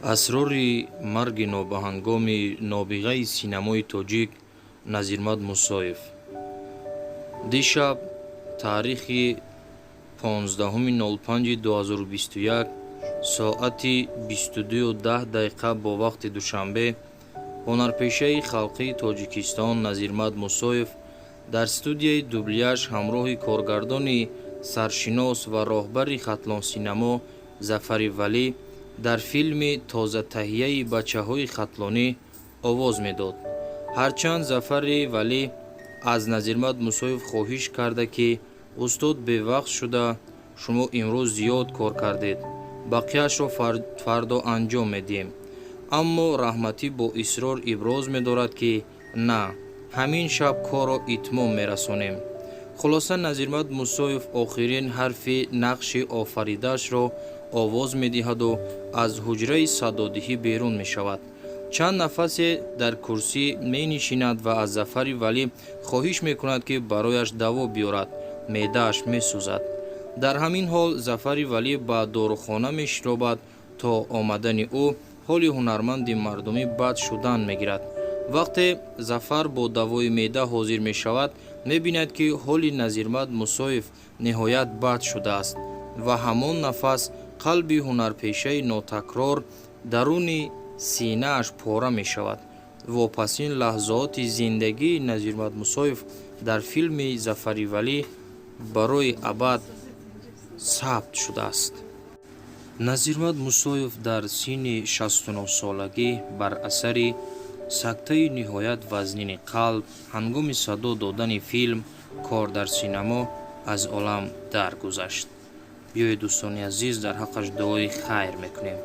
اسرار مرگ نابهنگام نابغه سینمای تاجیک نظیرمد موسویف. دیشب تاریخ 15/05/2021 ساعت 22:10 با وقت دوشنبه هنرپیشه خلقی تاجیکستان نظیرمد موسویف در استودیوی دوبلیاژ همراه کارگردان سرشناس و راهبر خطلان سینما ظفر ولی در فیلم تازه تهیه بچه‌های خطلانی آواز میداد. هرچند ظفر ولی از نظیرمد موسویف خواهش کرده که استاد به وقت شده، شما امروز زیاد کار کردید، بقیه‌اش را فردا انجام میدیم. اما رحمتی با اصرار ابراز می‌دارد که نه، همین شب کار را اتمام می‌رسانیم. خلاصه نظیرمد موسویف آخرین حرف نقش آفریده‌اش را آواز می‌دهد و از حجره صدادهی بیرون می‌شود. چند نفس در کرسی می‌نشیند و از ظفر ولی خواهش می‌کند که برایش دوا بیارد، معده‌اش می‌سوزد. در همین حال ظفر ولی به داروخانه می‌شتابد تا آمدن او حال هنرمند مردمی بد شدن می‌گیرد. وقتی ظفر با دوای معده حاضر می‌شود، می‌بیند که حال نظیرمد موسویف نهایت بد شده است و همان نفس قلب هنرپیشه ناتکرار درون سینه‌اش پاره می‌شود. واپسین لحظات زندگی نظیرمد موسویف در فیلم ظفر ولی برای ابد ثبت شده است. نظیرمد موسویف در سن 69 سالگی بر اثر سکته نهایت وزنین قلب هنگام صدا دادن فیلم کار در سینما از عالم درگذشت. بیایید دوستان عزیز در حقش دعای خیر میکنیم.